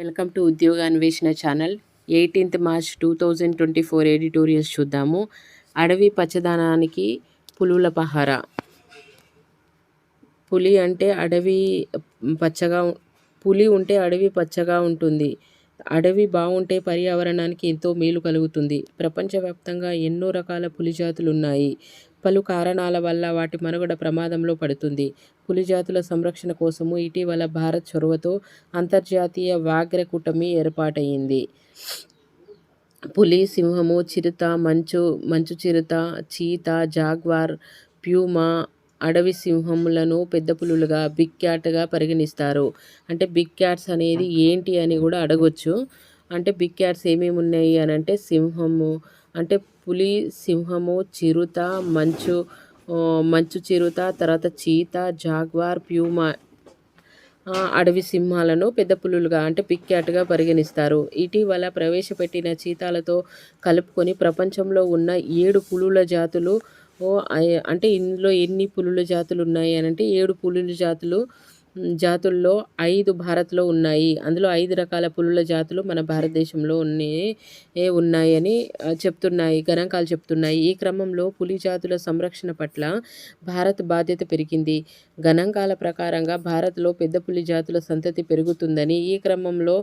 Welcome to ఉద్యోగ అన్వేషణ channel. 18th March 2024 editorials చూద్దాము. అడవి పచ్చదనానికి పులుల పహర. పులి ఉంటే అడవి పచ్చగా ఉంటుంది. అడవి బావుంటే పర్యావరణానికి ఎంతో మేలు కలుగుతుంది. ప్రపంచవ్యాప్తంగా ఎన్నో రకాల పులి జాతులున్నాయి. పలు కారణాల వల్ల వాటి మనుగడ ప్రమాదంలో పడుతుంది. పులి జాతుల సంరక్షణ కోసము ఇటీవల భారత్ చొరవతో అంతర్జాతీయ వ్యాఘ్ర కూటమి ఏర్పాటయింది. పులి, సింహము, చిరుత, మంచు చిరుత, చీతా, జాగ్వార్, ప్యూమా, అడవి సింహములను పెద్ద పులులుగా, బిగ్ క్యాట్గా పరిగణిస్తారు. అంటే బిగ్ క్యాట్స్ అనేది ఏంటి అని కూడా అడగొచ్చు. అంటే బిగ్ క్యాట్స్ ఏమేమి ఉన్నాయి అని అంటే సింహము అంటే పులి, సింహము, చిరుత, మంచు చిరుత, తర్వాత చీతా, జాగ్వార్, ప్యూమా అడవి సింహాలను పెద్ద పులులుగా అంటే బిగ్ క్యాట్గా పరిగణిస్తారు. ఇటీవల ప్రవేశపెట్టిన చీతాలతో కలుపుకొని ప్రపంచంలో ఉన్న 7 పులుల జాతులు అంటే ఇందులో ఎన్ని పులుల జాతులు ఉన్నాయి అని అంటే 7 పులుల జాతుల్లో 5 భారత్లో ఉన్నాయి. అందులో 5 రకాల పులుల జాతులు మన భారతదేశంలో ఉన్నాయని గణాంకాలు చెప్తున్నాయి. ఈ క్రమంలో పులి జాతుల సంరక్షణ పట్ల భారత్ బాధ్యత పెరిగింది. గణాంకాల ప్రకారంగా భారత్లో పెద్ద పులి జాతుల సంతతి పెరుగుతుందని, ఈ క్రమంలో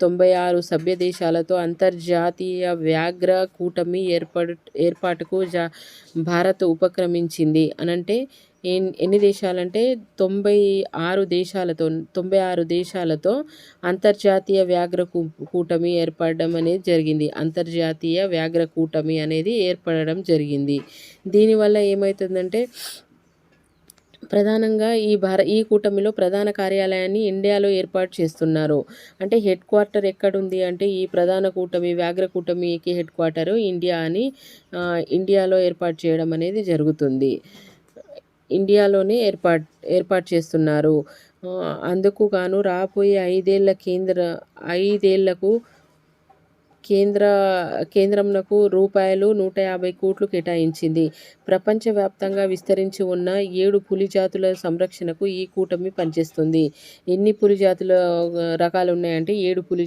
96 సభ్య దేశాలతో అంతర్జాతీయ వ్యాఘ్ర కూటమి ఏర్పాటుకు భారత్ ఉపక్రమించింది. అనంటే ఎన్ని దేశాలంటే 96 దేశాలతో అంతర్జాతీయ వ్యాఘ్ర కూటమి ఏర్పడడం అనేది జరిగింది. అంతర్జాతీయ వ్యాఘ్ర కూటమి అనేది ఏర్పడడం జరిగింది. దీనివల్ల ఏమవుతుందంటే ప్రధానంగా ఈ కూటమిలో ప్రధాన కార్యాలయాన్ని ఇండియాలో ఏర్పాటు చేస్తున్నారు. అంటే హెడ్ క్వార్టర్ ఎక్కడుంది అంటే ఈ ప్రధాన కూటమి వ్యాఘ్ర కూటమికి హెడ్ క్వార్టరు ఇండియాలో ఏర్పాటు చేయడం అనేది జరుగుతుంది. ఇండియాలోనే ఏర్పాటు చేస్తున్నారు. అందుకు గాను రాబోయే 5 ఏళ్లకు కేంద్రంనకు రూపాయలు 150 కోట్లు కేటాయించింది. ప్రపంచవ్యాప్తంగా విస్తరించి ఉన్న 7 పులి జాతుల సంరక్షణకు ఈ కూటమి పనిచేస్తుంది. ఎన్ని పులి రకాలు ఉన్నాయంటే 7 పులి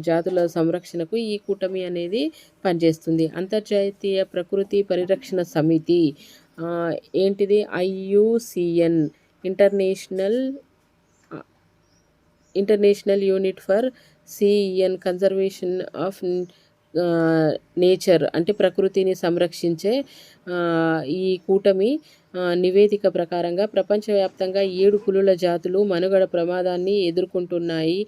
జాతుల సంరక్షణకు ఈ కూటమి అనేది పనిచేస్తుంది. అంతర్జాతీయ ప్రకృతి పరిరక్షణ సమితి ఏంటిది IUCN international unit for conservation of nature అంటే ప్రకృతిని సంరక్షించే ఈ కూటమి నివేదిక ప్రకారంగా ప్రపంచవ్యాప్తంగా 7 పులుల జాతులు మనుగడ ప్రమాదాన్ని ఎదుర్కొంటున్నాయి.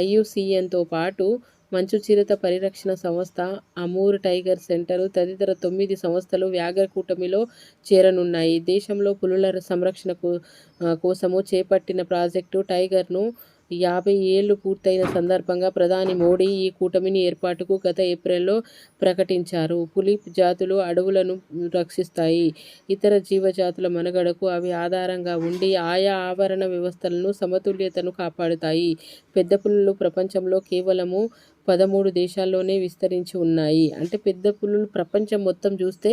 IUCNతో పాటు మంచు చిరుత పరిరక్షణ సంస్థ, అమూర్ టైగర్ సెంటరు తదితర 9 సంస్థలు వ్యాఘ్ర కూటమిలో చేరనున్నాయి. దేశంలో పులుల సంరక్షణ కోసము చేపట్టిన ప్రాజెక్టు టైగర్ను 50 ఏళ్లు పూర్తయిన సందర్భంగా ప్రధాని మోడీ ఈ కూటమిని ఏర్పాటుకు గత ఏప్రిల్లో ప్రకటించారు. పులి జాతులు అడవులను రక్షిస్తాయి. ఇతర జీవజాతుల మనుగడకు అవి ఆధారంగా ఉండి ఆయా ఆవరణ వ్యవస్థలను సమతుల్యతను కాపాడుతాయి. పెద్ద పులులు ప్రపంచంలో కేవలము 13 దేశాల్లోనే విస్తరించి ఉన్నాయి. అంటే పెద్ద పులులు ప్రపంచం మొత్తం చూస్తే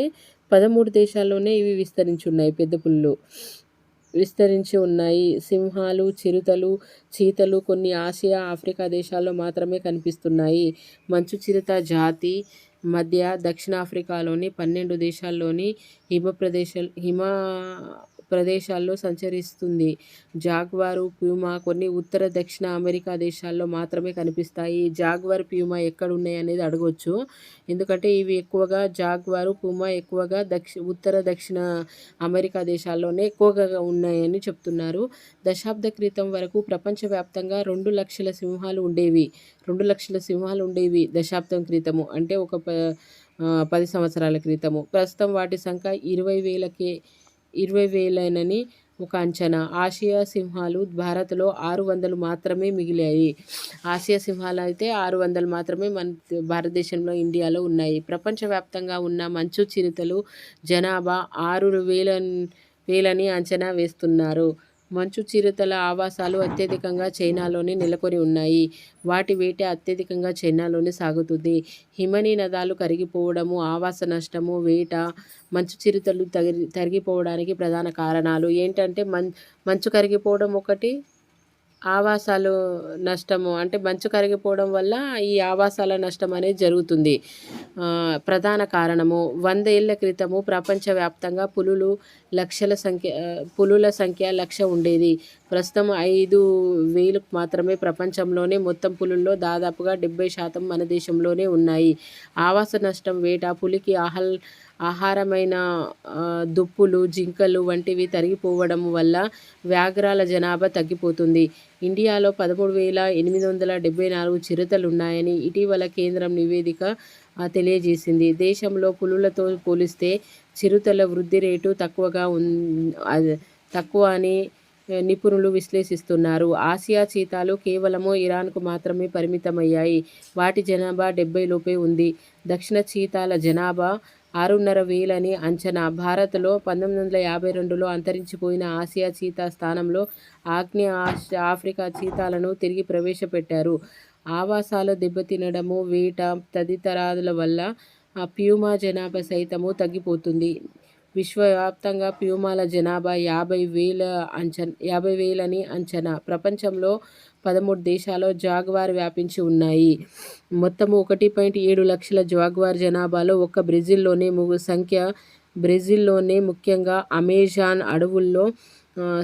13 దేశాల్లోనే ఇవి విస్తరించి ఉన్నాయి. సింహాలు, చిరుతలు, చీతలు కొన్ని ఆసియా, ఆఫ్రికా దేశాల్లో మాత్రమే కనిపిస్తున్నాయి. మంచు చిరుత జాతి మధ్య దక్షిణాఫ్రికాలోని 12 దేశాల్లోని హిమ ప్రదేశాల్లో సంచరిస్తుంది. జాగ్వారు, ప్యూమా కొన్ని ఉత్తర, దక్షిణ అమెరికా దేశాల్లో మాత్రమే కనిపిస్తాయి. జాగ్వార్, ప్యూమా ఎక్కడున్నాయి అనేది అడగొచ్చు. ఎందుకంటే ఇవి ఎక్కువగా జాగ్వారు, ప్యూమా ఎక్కువగా ఉత్తర, దక్షిణ అమెరికా దేశాల్లోనే ఎక్కువగా ఉన్నాయని చెప్తున్నారు. దశాబ్ద క్రితం వరకు ప్రపంచవ్యాప్తంగా 2 లక్షల సింహాలు ఉండేవి దశాబ్దం క్రితము అంటే ఒక 10 సంవత్సరాల క్రితము. ప్రస్తుతం వాటి సంఖ్య 20,000నని ఒక అంచనా. ఆసియా సింహాలు భారత్లో 600 మాత్రమే మిగిలాయి. ఆసియా సింహాలు అయితే 600 మాత్రమే మన భారతదేశంలో, ఇండియాలో ఉన్నాయి. ప్రపంచవ్యాప్తంగా ఉన్న మంచు చిరుతలు జనాభా 6,000ని అంచనా వేస్తున్నారు. మంచు చిరుతల ఆవాసాలు అత్యధికంగా చైనాలోనే నెలకొని ఉన్నాయి. వాటి వేట అత్యధికంగా చైనాలోనే సాగుతుంది. హిమనీనదాలు కరిగిపోవడము, ఆవాస నష్టము, వేట, మంచు చిరుతలు తరిగిపోవడానికి ప్రధాన కారణాలు ఏంటంటే మంచు కరిగిపోవడం ఒకటి, ఆవాసాలు నష్టము అంటే మంచు కరిగిపోవడం వల్ల ఈ ఆవాసాల నష్టం అనేది జరుగుతుంది. ప్రధాన కారణము 100 ఏళ్ల క్రితము ప్రపంచవ్యాప్తంగా పులుల సంఖ్య 1,00,000 ఉండేది. ప్రస్తుతం 5,000 మాత్రమే. ప్రపంచంలోనే మొత్తం పులుల్లో దాదాపుగా 70% మన దేశంలోనే ఉన్నాయి. ఆవాస నష్టం వేట పులికి ఆహారమైన దుప్పులు, జింకలు వంటివి తరిగిపోవడం వల్ల వ్యాఘ్రాల జనాభా తగ్గిపోతుంది. ఇండియాలో 13,874 చిరుతలున్నాయని ఇటీవల కేంద్రం నివేదిక తెలియజేసింది. దేశంలో పులులతో పోలిస్తే చిరుతల వృద్ధి రేటు తక్కువ అని నిపుణులు విశ్లేషిస్తున్నారు. ఆసియా చీతాలు కేవలము ఇరాన్కు మాత్రమే పరిమితమయ్యాయి. వాటి జనాభా 70 లోపే ఉంది. దక్షిణ చీతాల జనాభా 6,500 అని అంచనా. భారత్లో 1952లో అంతరించిపోయిన ఆసియా చీతా స్థానంలో ఆగ్నేయ ఆఫ్రికా చీతాలను తిరిగి ప్రవేశపెట్టారు. ఆవాసాలు దెబ్బతినడము, వేట తదితరాల వల్ల ప్యూమా జనాభా సైతము తగ్గిపోతుంది. విశ్వవ్యాప్తంగా ప్యూమాల జనాభా 50,000 అని అంచనా. ప్రపంచంలో 13 దేశాల్లో జాగ్వార్ వ్యాపించి ఉన్నాయి. మొత్తము 1.7 లక్షల జాగ్వార్ జనాభాలో ఒక్క బ్రెజిల్లోనే ముఖ్యంగా అమెజాన్ అడవుల్లో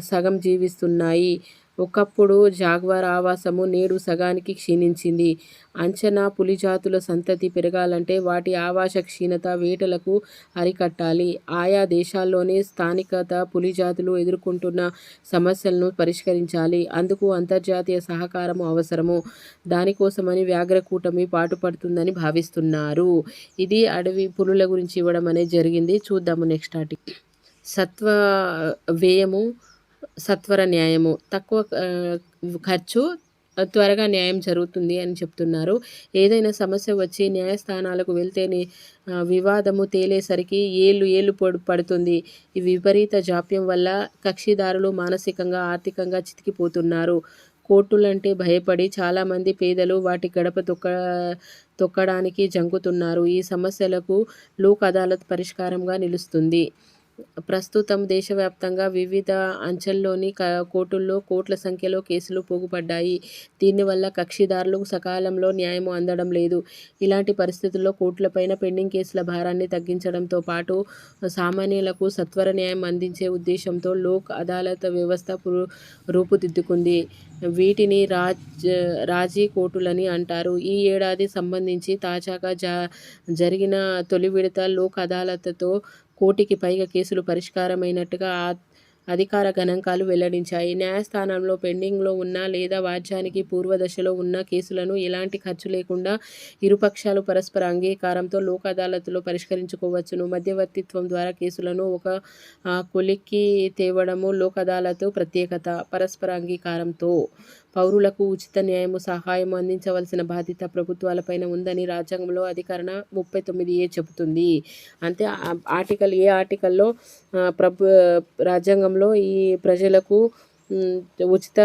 సగం జీవిస్తున్నాయి. ఒకప్పుడు జాగ్వార్ ఆవాసము నేడు సగానికి క్షీణించింది. అంచనా పులి జాతుల సంతతి పెరగాలంటే వాటి ఆవాస క్షీణత, వేటలకు అరికట్టాలి. ఆయా దేశాల్లోని స్థానికత పులి జాతులు ఎదుర్కొంటున్న సమస్యలను పరిష్కరించాలి. అందుకు అంతర్జాతీయ సహకారము అవసరము. దానికోసమని వ్యాఘ్రకూటమి పాటుపడుతుందని భావిస్తున్నారు. ఇది అడవి పులుల గురించి ఇవ్వడం అనేది జరిగింది. చూద్దాము నెక్స్ట్ ఆర్టికల్. సత్వ వ్యయము, సత్వర న్యాయము. తక్కువ ఖర్చు, త్వరగా న్యాయం జరుగుతుంది అని చెప్తున్నారు. ఏదైనా సమస్య వచ్చి న్యాయస్థానాలకు వెళ్తేనే వివాదము తేలేసరికి ఏళ్ళు పడుతుంది. ఈ విపరీత జాప్యం వల్ల కక్షిదారులు మానసికంగా, ఆర్థికంగా చితికిపోతున్నారు. కోర్టులంటే భయపడి చాలామంది పేదలు వాటి గడప తొక్కడానికి జంకుతున్నారు. ఈ సమస్యలకు లోక్ అదాలత్ పరిష్కారంగా నిలుస్తుంది. ప్రస్తుతం దేశవ్యాప్తంగా వివిధ అంచెల్లోని కోర్టుల్లో కోట్ల సంఖ్యలో కేసులు పోగుపడ్డాయి. దీనివల్ల కక్షిదారులకు సకాలంలో న్యాయం అందడం లేదు. ఇలాంటి పరిస్థితుల్లో కోర్టులపైన పెండింగ్ కేసుల భారాన్ని తగ్గించడంతో పాటు సామాన్యులకు సత్వర న్యాయం అందించే ఉద్దేశంతో లోక్ అదాలత్ వ్యవస్థ రూపుదిద్దుకుంది. వీటిని రాజీ కోర్టులని అంటారు. ఈ ఏడాది సంబంధించి తాజాగా జరిగిన తొలి విడత లోక్ అదాలత్తో కోటికి పైగా కేసులు పరిష్కారమైనట్టుగా అధికార గణాంకాలు వెల్లడించాయి. న్యాయస్థానంలో పెండింగ్లో ఉన్న లేదా వాయిదానికి పూర్వదశలో ఉన్న కేసులను ఎలాంటి ఖర్చు లేకుండా ఇరుపక్షాలు పరస్పర అంగీకారంతో లోక్ అదాలత్లో పరిష్కరించుకోవచ్చును. మధ్యవర్తిత్వం ద్వారా కేసులను ఒక కొలిక్కి తేవడము లోక్ అదాలత్ ప్రత్యేకత. పరస్పర అంగీకారంతో పౌరులకు ఉచిత న్యాయము, సహాయము అందించవలసిన బాధ్యత ప్రభుత్వాలపైన ఉందని రాజ్యాంగంలో అధికరణ 39A చెబుతుంది. అంతే ఆర్టికల్లో రాజ్యాంగంలో ఈ ప్రజలకు ఉచిత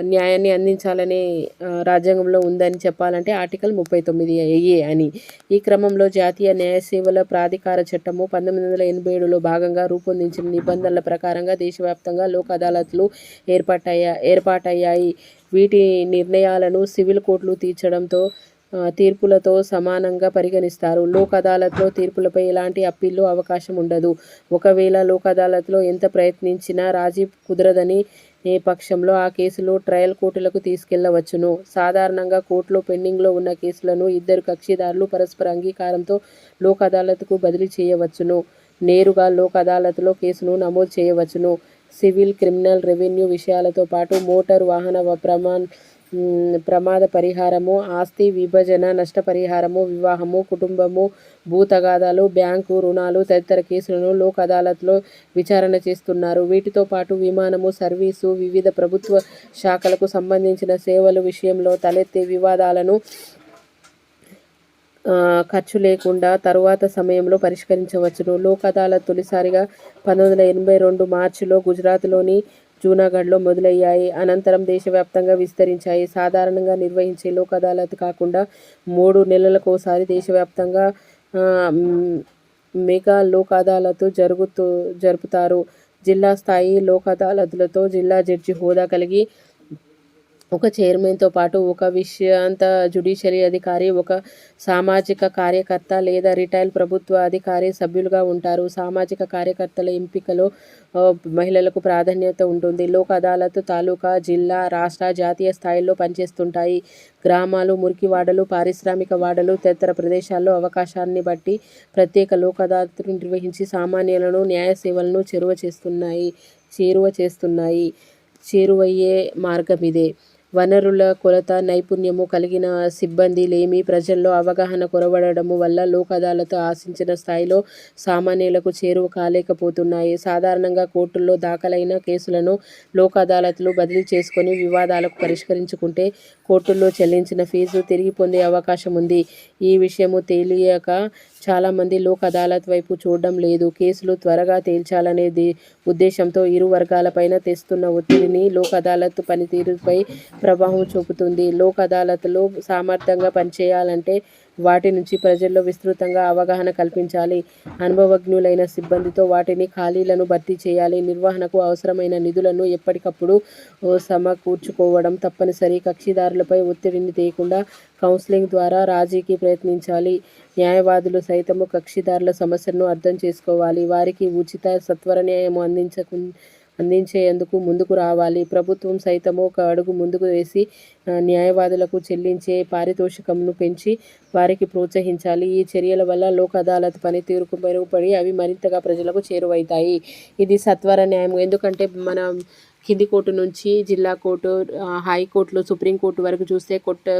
న్యాయాన్ని అందించాలని రాజ్యాంగంలో ఉందని చెప్పాలంటే ఆర్టికల్ 39A అని. ఈ క్రమంలో జాతీయ న్యాయ సేవల ప్రాధికార చట్టము 1987లో భాగంగా రూపొందించిన నిబంధనల ప్రకారంగా దేశవ్యాప్తంగా లోక్ అదాలత్లు ఏర్పాటయ్యాయి. వీటి నిర్ణయాలను సివిల్ కోర్టులు తీర్పులతో సమానంగా పరిగణిస్తారు. లోక్ అదాలత్లో తీర్పులపై ఎలాంటి అప్పీలు అవకాశం ఉండదు. ఒకవేళ లోక్ అదాలత్లో ఎంత ప్రయత్నించినా రాజీ కుదరదని పక్షంలో ఆ కేసులు ట్రయల్ కోర్టులకు తీసుకెళ్లవచ్చును. సాధారణంగా కోర్టులో పెండింగ్లో ఉన్న కేసులను ఇద్దరు కక్షిదారులు పరస్పర అంగీకారంతో లోక్ అదాలత్కు బదిలీ చేయవచ్చును. నేరుగా లోక్ అదాలత్లో కేసును నమోదు చేయవచ్చును. సివిల్, క్రిమినల్, రెవెన్యూ విషయాలతో పాటు మోటారు వాహన ప్రమాద పరిహారము, ఆస్తి విభజన, నష్టపరిహారము, వివాహము, కుటుంబము, భూ తగాదాలు, బ్యాంకు రుణాలు తదితర కేసులను లోక్ అదాలత్లో విచారణ చేస్తున్నారు. వీటితో పాటు విమానము సర్వీసు, వివిధ ప్రభుత్వ శాఖలకు సంబంధించిన సేవల విషయంలో తలెత్తే వివాదాలను ఖర్చు లేకుండా తరువాత సమయంలో పరిష్కరించవచ్చును. లోక్ అదాలత్ తొలిసారిగా 1982 మార్చిలో గుజరాత్లోని జూనాగఢ్లో మొదలయ్యాయి. అనంతరం దేశవ్యాప్తంగా విస్తరించాయి. సాధారణంగా నిర్వహించే లోక్ అదాలత్ కాకుండా 3 నెలలకోసారి దేశవ్యాప్తంగా మెగా లోక్ అదాలత్ జరుపుతారు. జిల్లా స్థాయి లోక్ అదాలత్లతో జిల్లా జడ్జి హోదా కలిగి ఒక చైర్మన్తో పాటు ఒక విశ్రాంత జ్యుడిషియరీ అధికారి, ఒక సామాజిక కార్యకర్త లేదా రిటైర్డ్ ప్రభుత్వ అధికారి సభ్యులుగా ఉంటారు. సామాజిక కార్యకర్తల ఎంపికలో మహిళలకు ప్రాధాన్యత ఉంటుంది. లోక్ అదాలత్ తాలూకా, జిల్లా, రాష్ట్ర, జాతీయ స్థాయిల్లో పనిచేస్తుంటాయి. గ్రామాలు, మురికి వాడలు, పారిశ్రామిక వాడలు తదితర ప్రదేశాల్లో అవకాశాన్ని బట్టి ప్రత్యేక లోక్ అదాలత్లు నిర్వహించి సామాన్యులను, న్యాయ సేవలను చేరువయ్యే మార్గమిదే. వనరుల కొరత, నైపుణ్యము కలిగిన సిబ్బంది లేమి, ప్రజల్లో అవగాహన కొరవడము వల్ల లోక్ అదాలత్ ఆశించిన స్థాయిలో సామాన్యులకు చేరువ కాలేకపోతున్నాయి. సాధారణంగా కోర్టుల్లో దాఖలైన కేసులను లోక్ అదాలత్లు బదిలీ చేసుకొని వివాదాలకు పరిష్కరించుకుంటే కోర్టుల్లో చెల్లించిన ఫీజు తిరిగి పొందే అవకాశం ఉంది. ఈ విషయము తెలియక చాలామంది లోక్ అదాలత్ వైపు చూడడం లేదు. కేసులు త్వరగా తేల్చాలనే ఉద్దేశంతో ఇరు వర్గాలపైన తెస్తున్న ఒత్తిడిని లోక్ అదాలత్ పనితీరుపై ప్రభావం చూపుతుంది. లోక్ అదాలత్లు సమర్థంగా పనిచేయాలంటే వాటి నుంచి ప్రజల్లో విస్తృతంగా అవగాహన కల్పించాలి. అనుభవజ్ఞులైన సిబ్బందితో వాటిని ఖాళీలను భర్తీ చేయాలి. నిర్వహణకు అవసరమైన నిధులను ఎప్పటికప్పుడు సమకూర్చుకోవడం తప్పనిసరి. కక్షిదారులపై ఒత్తిడిని తేకుండా కౌన్సిలింగ్ ద్వారా రాజీకి ప్రయత్నించాలి. న్యాయవాదులు సైతము కక్షిదారుల సమస్యలను అర్థం చేసుకోవాలి. వారికి ఉచిత, సత్వర న్యాయం అందించేందుకు ముందుకు రావాలి. ప్రభుత్వం సైతము ఒక అడుగు ముందుకు వేసి న్యాయవాదులకు చెల్లించే పారితోషికంను పెంచి వారికి ప్రోత్సహించాలి. ఈ చర్యల వల్ల లోక్ అదాలత్ పనితీరుకు మెరుగుపడి అవి మరింతగా ప్రజలకు చేరువవుతాయి. ఇది సత్వర న్యాయం. ఎందుకంటే మన కింది కోర్టు నుంచి జిల్లా కోర్టు, హైకోర్టులు, సుప్రీంకోర్టు వరకు చూస్తే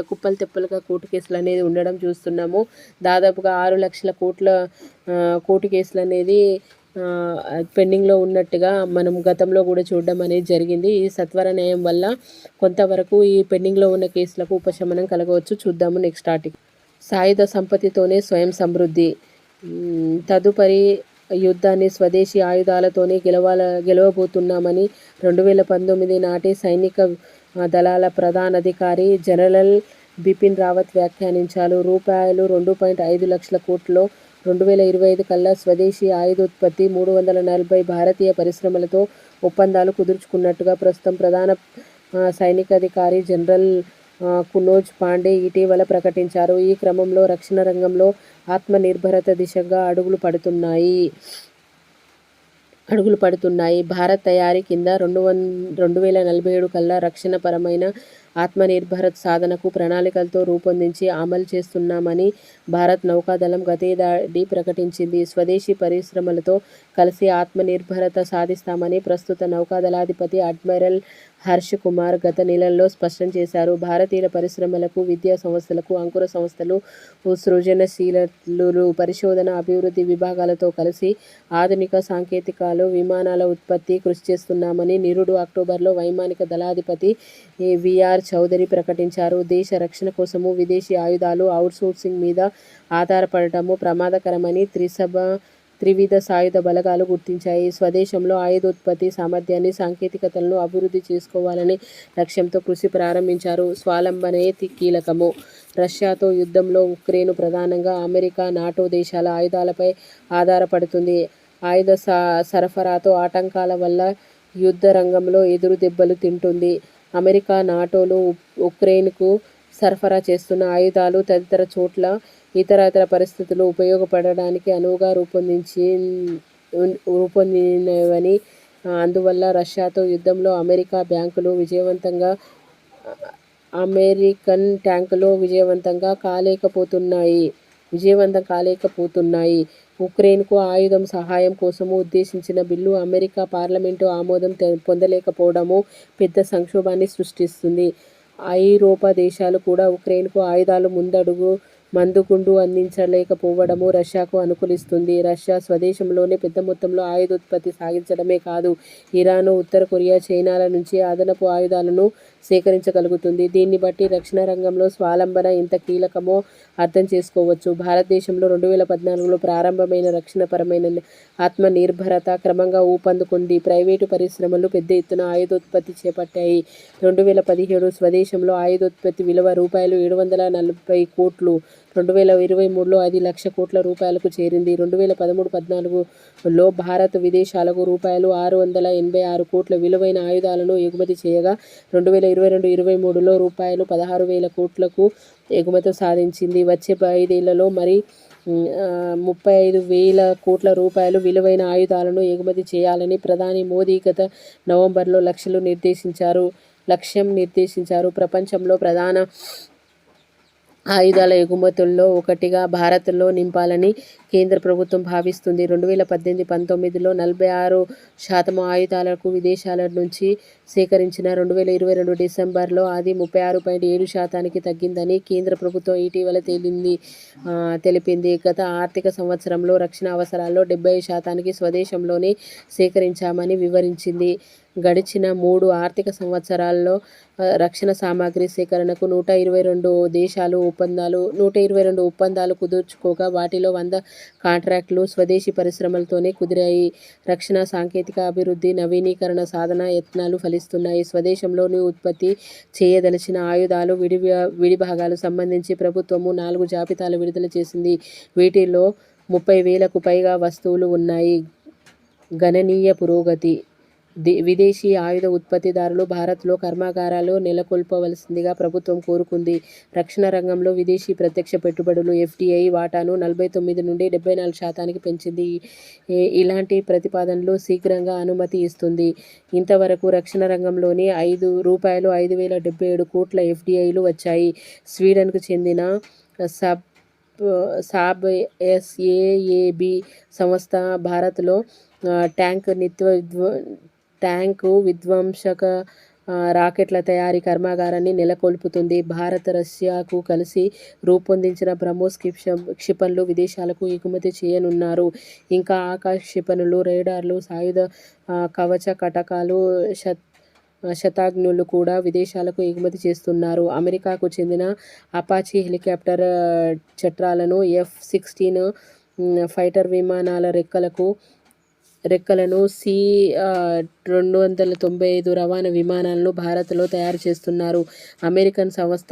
కుప్పలు తెప్పలుగా కోర్టు కేసులు అనేది ఉండడం చూస్తున్నాము. దాదాపుగా 6 లక్షల కోర్టు కేసులు అనేది పెండింగ్లో ఉన్నట్టుగా మనం గతంలో కూడా చూడడం అనేది జరిగింది. ఈ సత్వర న్యాయం వల్ల కొంతవరకు ఈ పెండింగ్లో ఉన్న కేసులకు ఉపశమనం కలగవచ్చు. చూద్దాము నెక్స్ట్ ఆర్టికల్. సాయుధ సంపత్తితోనే స్వయం సమృద్ధి. తదుపరి యుద్ధాన్ని స్వదేశీ ఆయుధాలతోనే గెలవబోతున్నామని 2019 నాటి సైనిక దళాల ప్రధానాధికారి జనరల్ బిపిన్ రావత్ వ్యాఖ్యానించారు. రూపాయలు 2.5 లక్షల కోట్లలో 2025 కల్లా స్వదేశీ ఆయుధోత్పత్తి 340 భారతీయ పరిశ్రమలతో ఒప్పందాలు కుదుర్చుకున్నట్టుగా ప్రస్తుతం ప్రధాన సైనికాధికారి జనరల్ కునోజ్ పాండే ఇటీవల ప్రకటించారు. ఈ క్రమంలో రక్షణ రంగంలో ఆత్మనిర్భరత దిశగా అడుగులు పడుతున్నాయి. భారత్ తయారీ కింద 2047 కల్లా రక్షణపరమైన ఆత్మనిర్భరత సాధనకు ప్రణాళికలతో రూపొందించి అమలు చేస్తున్నామని భారత నౌకాదళం గతేడాది ప్రకటించింది. స్వదేశీ పరిశ్రమలతో కలిసి ఆత్మనిర్భరత సాధిస్తామని ప్రస్తుత నౌకాదళాధిపతి అడ్మిరల్ హర్ష్ కుమార్ గత నెలల్లో స్పష్టం చేశారు. భారతీయ పరిశ్రమలకు, విద్యా సంస్థలకు, అంకుర సంస్థలు, సృజనశీలులు, పరిశోధన, అభివృద్ధి విభాగాలతో కలిసి ఆధునిక సాంకేతికాలు, విమానాల ఉత్పత్తి కృషి చేస్తున్నామని నిరుడు అక్టోబర్లో వైమానిక దళాధిపతి విఆర్ చౌదరి ప్రకటించారు. దేశ రక్షణ కోసము విదేశీ ఆయుధాలు అవుట్సోర్సింగ్ మీద ఆధారపడటము ప్రమాదకరమని త్రివిధ సాయుధ బలగాలు గుర్తించాయి. స్వదేశంలో ఆయుధోత్పత్తి సామర్థ్యాన్ని, సాంకేతికతలను అభివృద్ధి చేసుకోవాలనే లక్ష్యంతో కృషి ప్రారంభించారు. స్వావలంబనే కీలకము. రష్యాతో యుద్ధంలో ఉక్రెయిన్ ప్రధానంగా అమెరికా, నాటో దేశాల ఆయుధాలపై ఆధారపడుతుంది. ఆయుధ సరఫరాతో ఆటంకాల వల్ల యుద్ధ రంగంలో ఎదురు దెబ్బలు తింటుంది. అమెరికా, నాటోలు ఉక్రెయిన్కు సరఫరా చేస్తున్న ఆయుధాలు తదితర చోట్ల ఇతరత్ర పరిస్థితులు ఉపయోగపడడానికి అనువుగా రూపొందినవని, అందువల్ల రష్యాతో యుద్ధంలో అమెరికన్ ట్యాంకులు విజయవంతం కాలేకపోతున్నాయి. ఉక్రెయిన్కు ఆయుధ సహాయం కోసము ఉద్దేశించిన బిల్లు అమెరికా పార్లమెంటు ఆమోదం పొందలేకపోవడము పెద్ద సంక్షోభాన్ని సృష్టిస్తుంది. ఐరోపా దేశాలు కూడా ఉక్రెయిన్కు ఆయుధాలు మందుగుండు అందించలేకపోవడము రష్యాకు అనుకూలిస్తుంది. రష్యా స్వదేశంలోనే పెద్ద మొత్తంలో ఆయుధోత్పత్తి సాగించడమే కాదు, ఇరాన్, ఉత్తర కొరియా, చైనాల నుంచి అదనపు ఆయుధాలను సేకరించగలుగుతుంది. దీన్ని బట్టి రక్షణ రంగంలో స్వావలంబన ఎంత కీలకమో అర్థం చేసుకోవచ్చు. భారతదేశంలో 2014లో ప్రారంభమైన రక్షణపరమైన ఆత్మనిర్భరత క్రమంగా ఊపందుకుంది. ప్రైవేటు పరిశ్రమలు పెద్ద ఎత్తున ఆయుధోత్పత్తి చేపట్టాయి. 2017 స్వదేశంలో ఆయుధోత్పత్తి విలువ రూ. 740 కోట్లు. 2023లో అది ₹1,00,00,000 చేరింది. 2013-14లో భారత్ విదేశాలకు ₹686 కోట్ల విలువైన ఆయుధాలను ఎగుమతి చేయగా 2022-23లో ₹16,000 కోట్లకు ఎగుమతి సాధించింది. వచ్చే 5 ఏళ్లలో మరి 35,000 కోట్ల రూపాయలు విలువైన ఆయుధాలను ఎగుమతి చేయాలని ప్రధాని మోదీ గత నవంబర్లో లక్ష్యం నిర్దేశించారు. ప్రపంచంలో ప్రధాన ఆయుధాల ఎగుమతుల్లో ఒకటిగా భారత్లో నింపాలని కేంద్ర ప్రభుత్వం భావిస్తుంది. 2018-19లో 46% ఆయుధాలను విదేశాల నుంచి సేకరించిన 2022 డిసెంబర్లో అది 36.7%కి తగ్గిందని కేంద్ర ప్రభుత్వం ఇటీవల తెలిపింది. గత ఆర్థిక సంవత్సరంలో రక్షణ అవసరాల్లో 70%కి స్వదేశంలోనే సేకరించామని వివరించింది. గడిచిన 3 ఆర్థిక సంవత్సరాల్లో రక్షణ సామగ్రి సేకరణకు 122 దేశాలు ఒప్పందాలు కుదుర్చుకోగా వాటిలో 100 కాంట్రాక్టులు స్వదేశీ పరిశ్రమలతోనే కుదిరాయి. రక్షణ సాంకేతిక అభివృద్ధి, నవీకరణ సాధన యత్నాలు ఫలిస్తున్నాయి. స్వదేశంలోనే ఉత్పత్తి చేయదలచిన ఆయుధాలు, విడిభాగాలకు సంబంధించి ప్రభుత్వం 4 జాబితాలు విడుదల చేసింది. వీటిలో 30,000కు పైగా వస్తువులు ఉన్నాయి. గణనీయ పురోగతి. విదేశీ ఆయుధ ఉత్పత్తిదారులు భారత్లో కర్మాగారాలు నెలకొల్పవలసిందిగా ప్రభుత్వం కోరుకుంది. రక్షణ రంగంలో విదేశీ ప్రత్యక్ష పెట్టుబడులు (FDI) వాటాను 49 నుండి 74%కి పెంచింది. ఇలాంటి ప్రతిపాదనలు శీఘ్రంగా అనుమతి ఇస్తుంది. ఇంతవరకు రక్షణ రంగంలోని ₹5,077 కోట్ల FDIలు వచ్చాయి. స్వీడన్కు చెందిన సాబ్ SAAB సంస్థ భారత్లో ట్యాంకు విధ్వంసక రాకెట్ల తయారీ కర్మాగారాన్ని నెలకొల్పుతుంది. భారత్, రష్యాకు కలిసి రూపొందించిన బ్రహ్మోస్ క్షిపణులు విదేశాలకు ఎగుమతి చేయనున్నారు. ఇంకా ఆకాశ క్షిపణులు, రేడార్లు, సాయుధ కవచ కటకాలు, శతఘ్నులు కూడా విదేశాలకు ఎగుమతి చేస్తున్నారు. అమెరికాకు చెందిన అపాచీ హెలికాప్టర్ చట్రాలను, F-16 ఫైటర్ విమానాల రెక్కలను, C-295 రవాణా విమానాలను భారత్లో తయారు చేస్తున్నారు. అమెరికన్ సంస్థ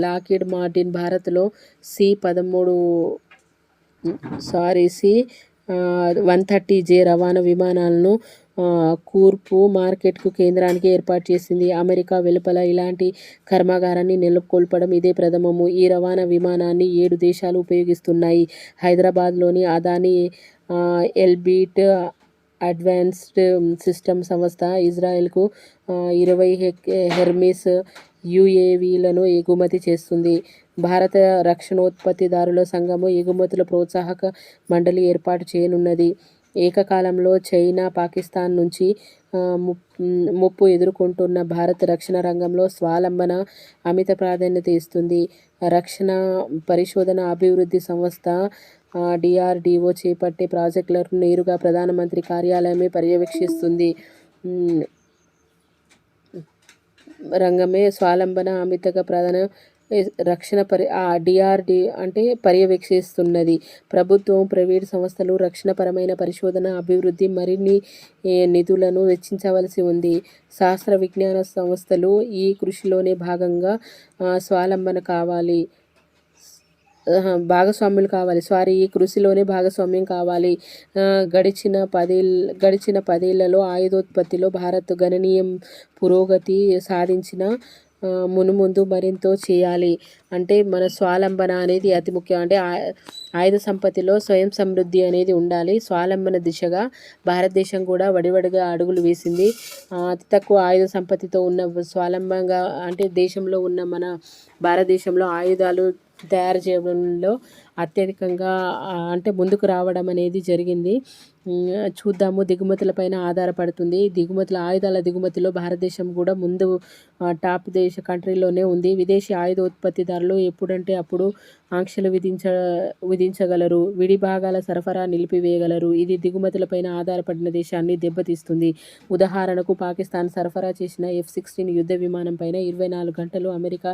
లాక్హీడ్ మార్టిన్ భారత్లో C-130J రవాణా విమానాలను కూర్పు మార్కెట్ కేంద్రానికి ఏర్పాటు చేసింది. అమెరికా వెలుపల ఇలాంటి కర్మాగారాన్ని నెలకొల్పడం ఇదే ప్రథమం. ఈ రవాణా విమానాన్ని 7 దేశాలు ఉపయోగిస్తున్నాయి. హైదరాబాద్లోని అదానీ ఎల్బిట్ అడ్వాన్స్డ్ సిస్టమ్స్ సంస్థ ఇజ్రాయెల్కు 20 హెర్మెస్ UAVలను ఎగుమతి చేస్తుంది. భారత రక్షణోత్పత్తిదారుల సంఘం ఎగుమతుల ప్రోత్సాహక మండలి ఏర్పాటు చేయనున్నది. ఏకకాలంలో చైనా, పాకిస్తాన్ నుంచి ముప్పు ఎదుర్కొంటున్న భారత్ రక్షణ రంగంలో స్వావలంబన అమిత ప్రాధాన్యత ఇస్తుంది. రక్షణ పరిశోధన అభివృద్ధి సంస్థ DRDO చేపట్టే ప్రాజెక్టులను నేరుగా ప్రధానమంత్రి కార్యాలయమే పర్యవేక్షిస్తుంది. రంగమే స్వావలంబన అమితగా ప్రాధాన్య రక్షణ పర్యవేక్షిస్తున్నది. ప్రభుత్వం, ప్రైవేటు సంస్థలు రక్షణపరమైన పరిశోధన, అభివృద్ధి మరిన్ని నిధులను వెచ్చించవలసి ఉంది. శాస్త్ర విజ్ఞాన సంస్థలు ఈ కృషిలోనే ఈ కృషిలోనే భాగస్వామ్యం కావాలి. గడిచిన 10ఏళ్లలో ఆయుధోత్పత్తిలో భారత్ గణనీయ పురోగతి సాధించినా మునుముందు మరెంతో చేయాలి. అంటే మన స్వావలంబన అనేది అతి ముఖ్యం. అంటే ఆయుధ సంపత్తిలో స్వయం సమృద్ధి అనేది ఉండాలి. స్వావలంబన దిశగా భారతదేశం కూడా వడివడిగా అడుగులు వేసింది. అతి తక్కువ ఆయుధ సంపత్తితో ఉన్న స్వావలంబనంగా అంటే దేశంలో ఉన్న మన భారతదేశంలో ఆయుధాలు తయారు చేయడంలో అత్యధికంగా అంటే ముందుకు రావడం అనేది జరిగింది. చూద్దాము. దిగుమతులపైన ఆధారపడుతుంది. ఆయుధాల దిగుమతిలో భారతదేశం కూడా ముందు టాప్ కంట్రీలోనే ఉంది. విదేశీ ఆయుధ ఉత్పత్తిదారులు ఎప్పుడంటే అప్పుడు ఆంక్షలు విధించగలరు. విడి భాగాల సరఫరా నిలిపివేయగలరు. ఇది దిగుమతులపైన ఆధారపడిన దేశాన్ని దెబ్బతీస్తుంది. ఉదాహరణకు పాకిస్తాన్ సరఫరా చేసిన F-16 యుద్ధ విమానంపైన 24 గంటలు అమెరికా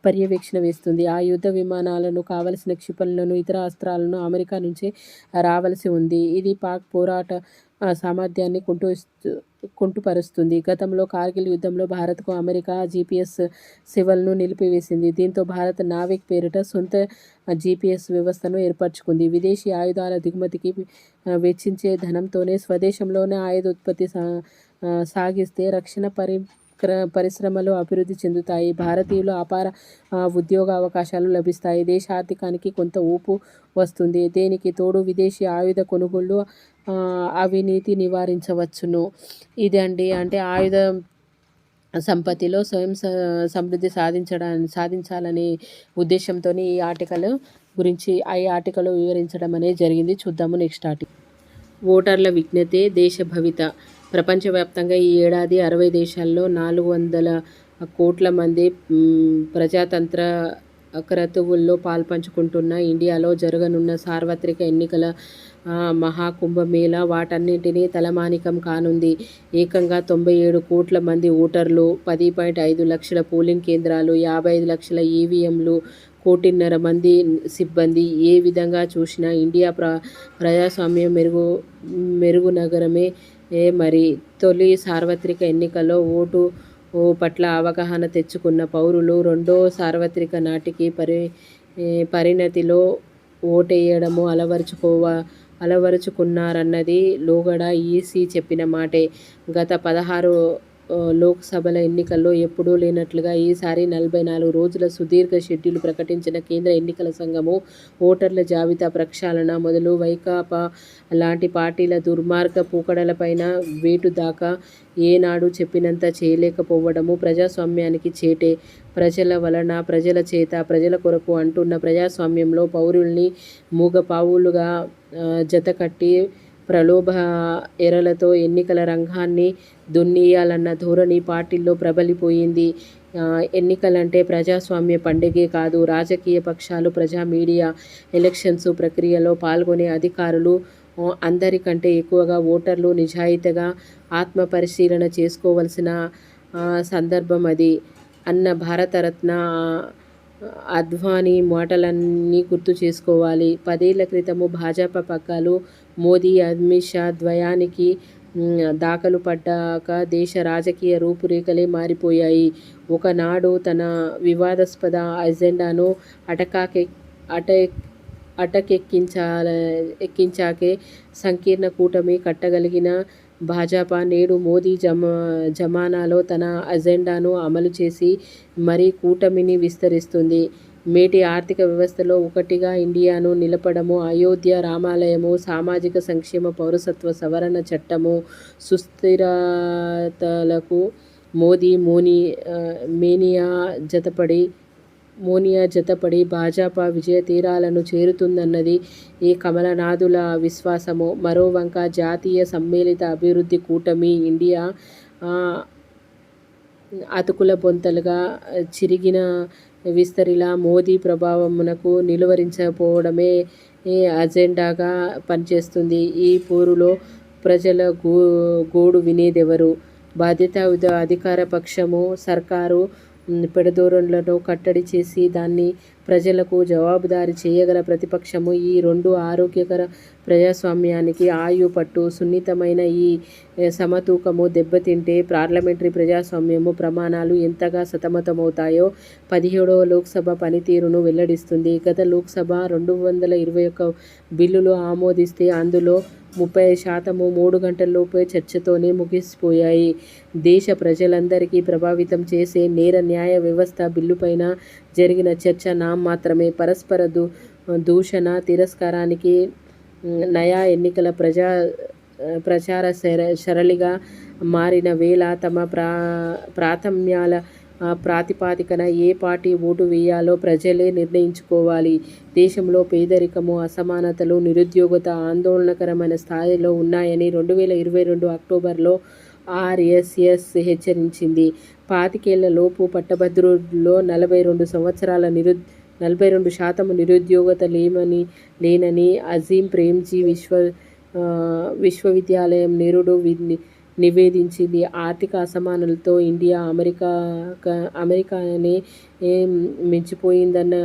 పర్యవేక్షణ వేస్తుంది. ఆ యుద్ధ విమానాలకు కావలసిన క్షిపణులను క్షిపణులను, ఇతర అస్త్రాలను అమెరికా నుంచే రావలసి ఉంది. ఇది పాక్ పోరాట సామర్థ్యాన్ని కుంటుపరుస్తుంది. గతంలో కార్గిల్ యుద్ధంలో భారత్కు అమెరికా జీపీఎస్ సేవలను నిలిపివేసింది. దీంతో భారత్ నావిక్ పేరిట సొంత జీపీఎస్ వ్యవస్థను ఏర్పరచుకుంది. విదేశీ ఆయుధాల దిగుమతికి వెచ్చించే ధనంతోనే స్వదేశంలోనే ఆయుధోత్పత్తి సాగిస్తే రక్షణ పరిశ్రమలు అభివృద్ధి చెందుతాయి. భారతీయులు అపార ఉద్యోగ అవకాశాలు లభిస్తాయి. దేశ ఆర్థికానికి కొంత ఊపు వస్తుంది. దీనికి తోడు విదేశీ ఆయుధ కొనుగోళ్లు అవినీతి నివారించవచ్చును. ఇదండి. అంటే ఆయుధ సంపత్తిలో స్వయం సమృద్ధి సాధించాలనే ఉద్దేశంతో ఈ ఆర్టికల్ వివరించడం అనేది జరిగింది. చూద్దాము నెక్స్ట్ ఆర్టికల్. ఓటర్ల విజ్ఞతే దేశ భవిత. ప్రపంచవ్యాప్తంగా ఈ ఏడాది 60 దేశాల్లో 400 కోట్ల మంది ప్రజాతంత్ర క్రతువుల్లో పాల్పంచుకుంటున్న ఇండియాలో జరగనున్న సార్వత్రిక ఎన్నికల మహాకుంభమేళ వాటన్నింటినీ తలమానికం కానుంది. ఏకంగా 97 కోట్ల మంది ఓటర్లు, 10.5 లక్షల పోలింగ్ కేంద్రాలు, 55 లక్షల ఈవీఎంలు, 1.5 కోటి మంది సిబ్బంది. ఏ విధంగా చూసినా ఇండియా ప్రజాస్వామ్యం మెరుగునగరమే. మరి తొలి సార్వత్రిక ఎన్నికల్లో ఓటు పట్ల అవగాహన తెచ్చుకున్న పౌరులు రెండో సార్వత్రిక నాటికి పరిణతిలో ఓటేయడము అలవరుచుకున్నారన్నది లోగడ ఈసీ చెప్పిన మాటే. గత 16 లోక్సభల ఎన్నికల్లో ఎప్పుడూ లేనట్లుగా ఈసారి 44 రోజుల సుదీర్ఘ షెడ్యూల్ ప్రకటించిన కేంద్ర ఎన్నికల సంఘము ఓటర్ల జాబితా ప్రక్షాళన మొదలు వైకాపా లాంటి పార్టీల దుర్మార్గ పోకడలపైన వేటు దాకా ఏనాడు చెప్పినంత చేయలేకపోవడము ప్రజాస్వామ్యానికి చేటే. ప్రజల వలన, ప్రజల చేత, ప్రజల కొరకు అంటున్న ప్రజాస్వామ్యంలో పౌరుల్ని మూగపావులుగా జతకట్టి ప్రలోభ ఎరలతో ఎన్నికల రంగాన్ని దున్నియాలన్న ధోరణి పార్టీల్లో ప్రబలిపోయింది. ఎన్నికలంటే ప్రజాస్వామ్య పండుగే కాదు. రాజకీయ పక్షాలు, ప్రజా మీడియా ఎలక్షన్స్ ప్రక్రియలో పాల్గొనే అధికారులు అందరికంటే ఎక్కువగా ఓటర్లు నిజాయితీగా ఆత్మపరిశీలన చేసుకోవలసిన సందర్భం అది అన్న భారతరత్న అద్వానీ మాటలన్నీ గుర్తు చేసుకోవాలి. 10 ఏళ్ల క్రితము భాజపా పగ్గాలు మోదీ, అమిత్ షా ద్వయానికి దాఖలు పడ్డాక దేశ రాజకీయ రూపురేఖలే మారిపోయాయి. ఒకనాడు తన వివాదాస్పద ఎజెండాను అటకెక్కించాకే సంకీర్ణ కూటమి కట్టగలిగిన భాజపా నేడు మోదీ జమానాలో తన అజెండాను అమలు చేసి మరీ కూటమిని విస్తరిస్తుంది. మేటి ఆర్థిక వ్యవస్థలో ఒకటిగా ఇండియాను నిలపడము, అయోధ్య రామాలయము, సామాజిక సంక్షేమ, పౌరసత్వ సవరణ చట్టము, సుస్థిరతలకు మోదీ మోనియా జతపడి భాజపా విజయ తీరాలను చేరుతుందన్నది ఈ కమలనాథుల విశ్వాసము. మరోవంక జాతీయ సమ్మిళిత అభివృద్ధి కూటమి ఇండియా అతుకుల బొంతలుగా చిరిగిన విస్తరిలా మోదీ ప్రభావమునకు నిలువరించకపోవడమే అజెండాగా పనిచేస్తుంది. ఈ పోరులో ప్రజల గోడు వినేదెవరు? బాధ్యతాయుత అధికార పక్షము, సర్కారు పెడధోరణులను కట్టడి చేసి దాన్ని ప్రజలకు జవాబుదారీ చేయగల ప్రతిపక్షము. ఈ రెండు ఆరోగ్యకర ప్రజాస్వామ్యానికి ఆయుపట్టు. సున్నితమైన ఈ సమతూకము దెబ్బతింటే పార్లమెంటరీ ప్రజాస్వామ్యము ప్రమాణాలు ఎంతగా సతమతమవుతాయో 17వ లోక్సభ పనితీరును వెల్లడిస్తుంది. గత లోక్సభ 221 బిల్లులు ఆమోదిస్తే అందులో 30% 3 గంటల్లోపే చర్చతోనే ముగిసిపోయాయి. దేశ ప్రజలందరికీ ప్రభావితం చేసే నేర న్యాయ వ్యవస్థ బిల్లుపైన జరిగిన చర్చ నామమాత్రమే. పరస్పర దూషణ, తిరస్కారానికి నయా ఎన్నికల ప్రచార సరళిగా మారిన వేళ తమ ప్రాథమ్యాల ప్రాతిపదికన ఏ పార్టీ ఓటు వేయాలో ప్రజలే నిర్ణయించుకోవాలి. దేశంలో పేదరికము, అసమానతలు, నిరుద్యోగత ఆందోళనకరమైన స్థాయిలో ఉన్నాయని 2022 అక్టోబర్లో ఆర్ఎస్ఎస్ హెచ్చరించింది. 25 ఏళ్ల లోపు పట్టభద్రుల్లో 42% నిరుద్యోగత లేనని అజీం ప్రేమ్జీ విశ్వవిద్యాలయం నేరుడు నివేదించింది. ఆర్థిక అసమానతలతో ఇండియా అమెరికానే మించిపోయిందన్న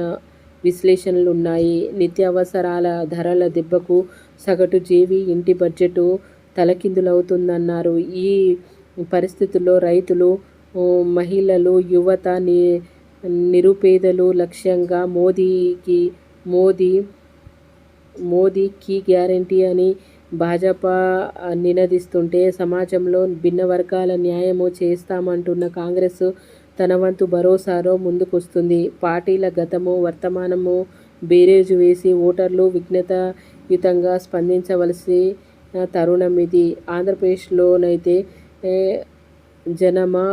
విశ్లేషణలు ఉన్నాయి. నిత్యావసరాల ధరల దెబ్బకు సగటు జీవి ఇంటి బడ్జెట్ తలకిందులవుతుందన్నారు. ఈ పరిస్థితుల్లో రైతులు, మహిళలు, యువత, నిరుపేదలు లక్ష్యంగా మోదీ కీ గ్యారంటీ అని భాజపా నినదిస్తుంటే, సమాజంలో భిన్న వర్గాల న్యాయము చేస్తామంటున్న కాంగ్రెస్ తన వంతు భరోసాలో ముందుకొస్తుంది. పార్టీల గతము, వర్తమానము బేరీజు వేసి ఓటర్లు విజ్ఞతాయుతంగా స్పందించవలసిన తరుణమిది. ఆంధ్రప్రదేశ్లోనైతే జనమా,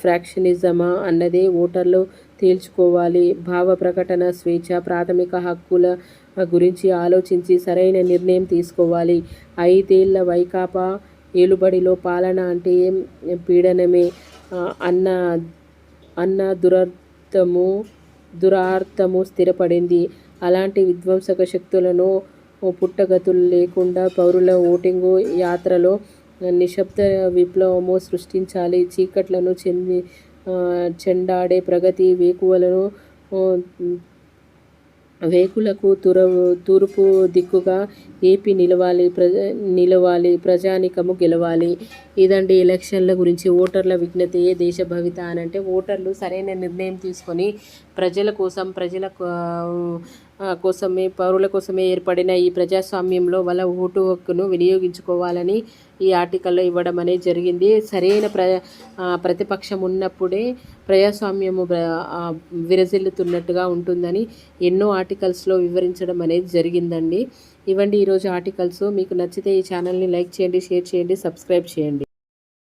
ఫ్రాక్షనిజమా అన్నదే ఓటర్లు తేల్చుకోవాలి. భావ ప్రకటన స్వేచ్ఛ, ప్రాథమిక హక్కుల గురించి ఆలోచించి సరైన నిర్ణయం తీసుకోవాలి. 5 ఏళ్ల వైకాపా ఏలుబడిలో పాలన అంటే పీడనమే అన్న దురార్థము స్థిరపడింది. అలాంటి విధ్వంసక శక్తులను పుట్టగతులు లేకుండా పౌరుల ఓటింగు యాత్రలో నిశ్శబ్ద విప్లవము సృష్టించాలి. చీకట్లను చెండాడే ప్రగతి వేకులకు తూర్పు దిక్కుగా ఏపీ నిలవాలి. ప్రజానీకము గెలవాలి. ఇదండి ఎలక్షన్ల గురించి ఓటర్ల విజ్ఞతయే దేశ భవిత అనంటే, ఓటర్లు సరైన నిర్ణయం తీసుకొని పౌరుల కోసమే ఏర్పడిన ఈ ప్రజాస్వామ్యంలో వాళ్ళ ఓటు హక్కును వినియోగించుకోవాలని ఈ ఆర్టికల్లో ఇవ్వడం అనేది జరిగింది. సరైన ప్రతిపక్షం ఉన్నప్పుడే ప్రజాస్వామ్యము విరజిల్లుతున్నట్టుగా ఉంటుందని ఎన్నో ఆర్టికల్స్లో వివరించడం అనేది జరిగిందండి. ఇవ్వండి ఈరోజు ఆర్టికల్స్. మీకు నచ్చితే ఈ ఛానల్ని లైక్ చేయండి, షేర్ చేయండి, సబ్స్క్రైబ్ చేయండి.